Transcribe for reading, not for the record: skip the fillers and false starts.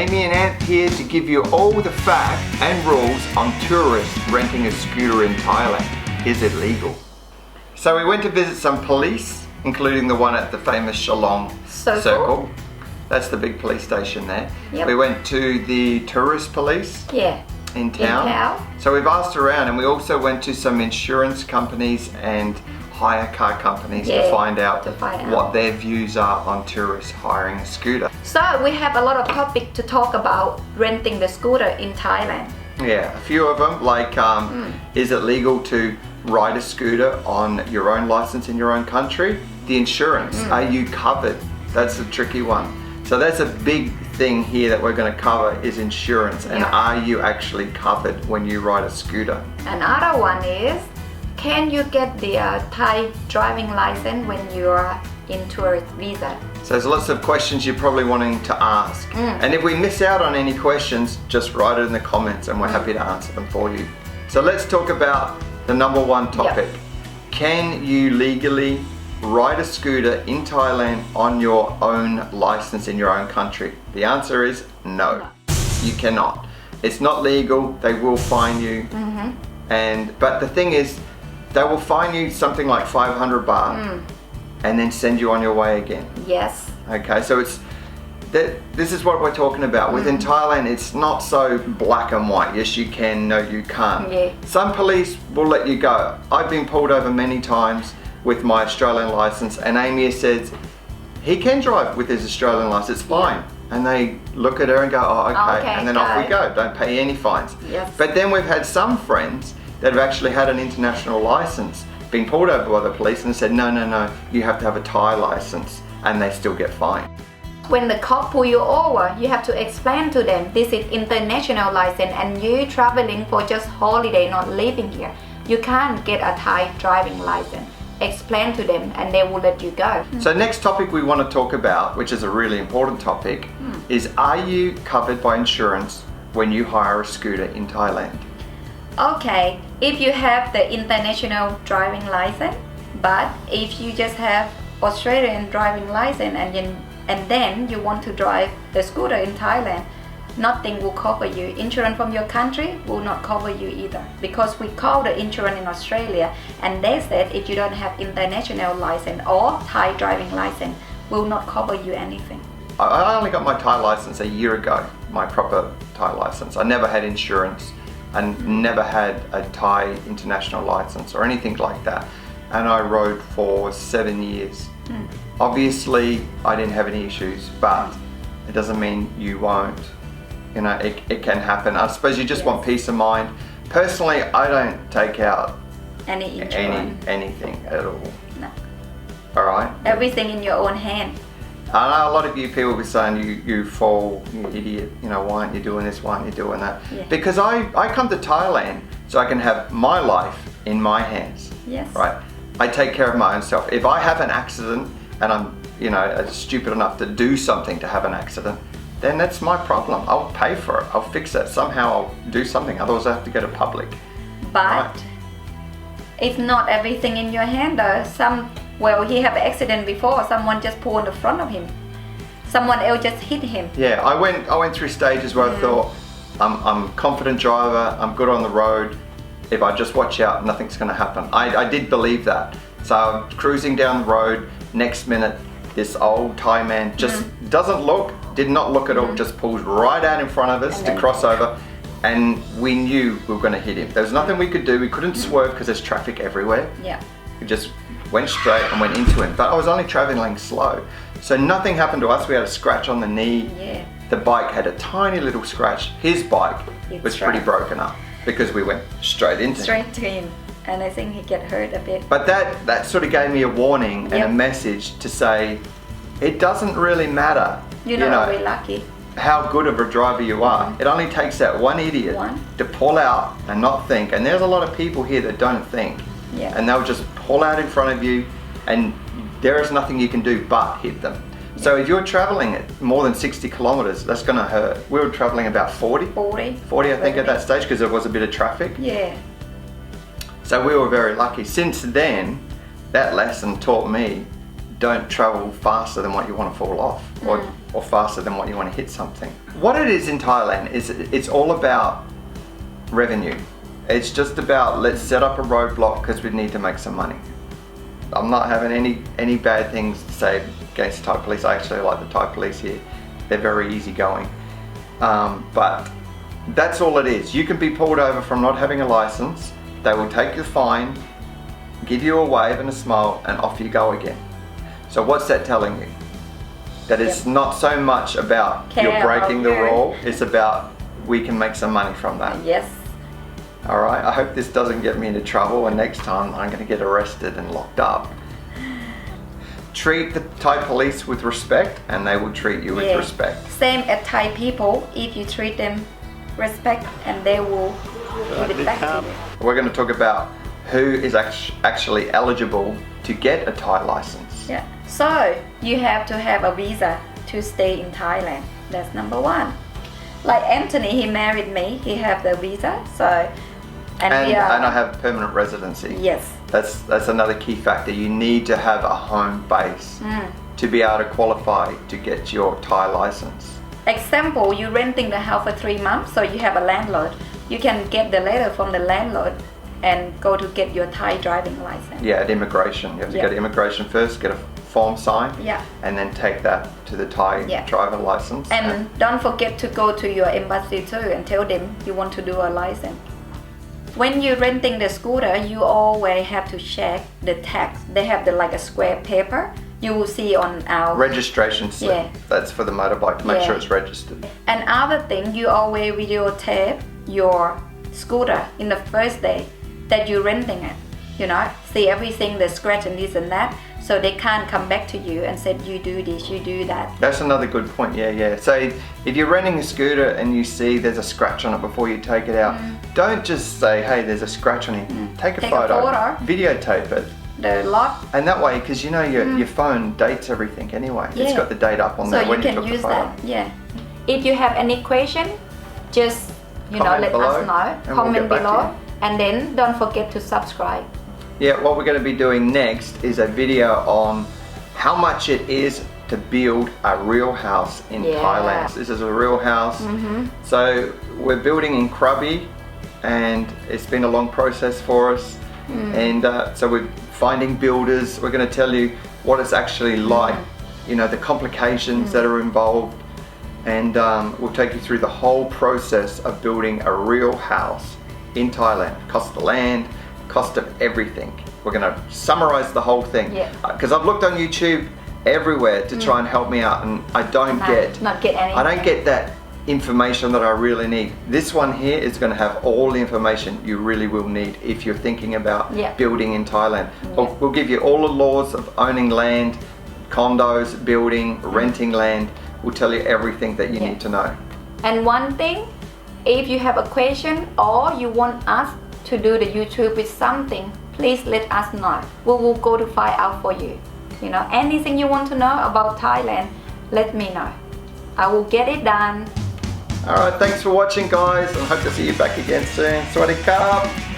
Amy and Ant here to give you all the facts and rules on tourists renting a scooter in Thailand. Is it legal? So we went to visit some police, including the one at the famous Shillong Circle. That's the big police station there. Yep. We went to the tourist police in town. So we've asked around, and we also went to some insurance companies and hire car companies to find out what their views are on tourists hiring a scooter. So we have a lot of topics to talk about renting the scooter in Thailand. Yeah, a few of them, like is it legal to ride a scooter on your own license in your own country? The insurance, are you covered? That's the tricky one. So that's a big thing here that we're going to cover is insurance, and are you actually covered when you ride a scooter? Another one is, can you get the Thai driving license when you are in tourist visa? So there's lots of questions you're probably wanting to ask. And if we miss out on any questions, just write it in the comments and we're happy to answer them for you. So let's talk about the number one topic. Can you legally ride a scooter in Thailand on your own license in your own country? The answer is no. You cannot. It's not legal. They will fine you. But the thing is, they will fine you something like 500 baht and then send you on your way again. Yes. Okay, so this is what we're talking about. Within Thailand, it's not so black and white. Yes, you can. No, you can't. Some police will let you go. I've been pulled over many times with my Australian license, and Amy says he can drive with his Australian license, it's fine. And they look at her and go, oh, okay, and then off we go. Don't pay any fines. But then we've had some friends that have actually had an international license, been pulled over by the police and said, no, you have to have a Thai license, and they still get fined. When the cop pull you over, you have to explain to them this is international license and you traveling for just holiday, not living here. You can't get a Thai driving license. Explain to them and they will let you go. So next topic we want to talk about, which is a really important topic, is are you covered by insurance when you hire a scooter in Thailand? Okay, if you have the international driving license, but if you just have Australian driving license and then you want to drive the scooter in Thailand, nothing will cover you. Insurance from your country will not cover you either, because we call the insurance in Australia and they said if you don't have international license or Thai driving license, will not cover you anything. I only got my Thai license a year ago, my proper Thai license. I never had insurance and never had a Thai international license or anything like that. And I rode for 7 years. Obviously, I didn't have any issues, but it doesn't mean you won't. You know, it can happen. I suppose you just want peace of mind. Personally, I don't take out anything at all. No. All right? Everything in your own hand. I know a lot of you people will be saying, you fool, you idiot, you know, why aren't you doing this, why aren't you doing that? Because I come to Thailand so I can have my life in my hands. Right? I take care of my own self. If I have an accident and I'm, you know, stupid enough to do something to have an accident, then that's my problem. I'll pay for it. I'll fix it. Somehow I'll do something. Otherwise I have to go to public. But it's not everything in your hand though. He have an accident before. Someone just pulled in the front of him. Someone else just hit him. Yeah, I went through stages where I thought, I'm a confident driver. I'm good on the road. If I just watch out, nothing's going to happen. I did believe that. So I'm cruising down the road. Next minute, this old Thai man just did not look at all, just pulls right out in front of us to cross over. And we knew we were going to hit him. There was nothing we could do. We couldn't swerve because there's traffic everywhere. We just went straight and went into him. But I was only traveling slow. So nothing happened to us. We had a scratch on the knee. The bike had a tiny little scratch. His bike was pretty broken up because we went straight into him. And I think he get hurt a bit. But that sort of gave me a warning and a message to say, it doesn't really matter. You're not really lucky. How good of a driver you are. It only takes that one idiot to pull out and not think. And there's a lot of people here that don't think. And they'll just pull out in front of you and there is nothing you can do but hit them. So if you're traveling at more than 60 kilometers, that's going to hurt. We were traveling about 40 I think at that stage because there was a bit of traffic. So we were very lucky. Since then, that lesson taught me, don't travel faster than what you want to fall off or faster than what you want to hit something. What it is in Thailand is it's all about revenue. It's just about, let's set up a roadblock because we need to make some money. I'm not having any bad things to say against the Thai police. I actually like the Thai police here. They're very easygoing. But that's all it is. You can be pulled over from not having a license. They will take your fine, give you a wave and a smile, and off you go again. So what's that telling you? That it's not so much about you're breaking the rule, it's about we can make some money from that. Yes. All right, I hope this doesn't get me into trouble, and next time I'm going to get arrested and locked up. Treat the Thai police with respect and they will treat you with respect. Same as Thai people, if you treat them respect and they will give it back to you. We're going to talk about who is actually eligible to get a Thai license. Yeah. So you have to have a visa to stay in Thailand. That's number one. Like Anthony, he married me. He have the visa. So and I have permanent residency. Yes. That's another key factor. You need to have a home base to be able to qualify to get your Thai license. Example, you're renting the house for 3 months, so you have a landlord. You can get the letter from the landlord and go to get your Thai driving license. Yeah, at immigration. You have to go to immigration first, get a form signed, and then take that to the Thai driver license. And don't forget to go to your embassy too and tell them you want to do a license. When you're renting the scooter, you always have to check the tax. They have like a square paper. You will see on our registration slip. Yeah. That's for the motorbike to make sure it's registered. And other thing, you always videotape your scooter in the first day that you're renting it. You know, see everything, the scratch and this and that, so they can't come back to you and say you do this, you do that. That's another good point. Yeah. So if you're renting a scooter and you see there's a scratch on it before you take it out, don't just say, hey, there's a scratch on it. Take a photo, videotape it. The lock. And that way, because you know your phone dates everything anyway. It's got the date up on there when you took the photo. So you can use that. Yeah. If you have any question, just let us know. Comment below, and then don't forget to subscribe. Yeah, what we're going to be doing next is a video on how much it is to build a real house in Thailand. This is a real house. So we're building in Krabi, and it's been a long process for us. And so we're finding builders. We're going to tell you what it's actually like, the complications that are involved, and we'll take you through the whole process of building a real house in Thailand. Cost of land, cost of everything. We're going to summarize the whole thing, because I've looked on YouTube everywhere to try and help me out, and I don't get that information that I really need. This one here is going to have all the information you really will need if you're thinking about building in Thailand. We'll give you all the laws of owning land, condos, building, renting land. We'll tell you everything that you need to know. And one thing, if you have a question or you want us to do the YouTube with something, please let us know. We will go to find out for you. Anything you want to know about Thailand, let me know. I will get it done. Alright, thanks for watching guys, and hope to see you back again soon. Sawadee krap!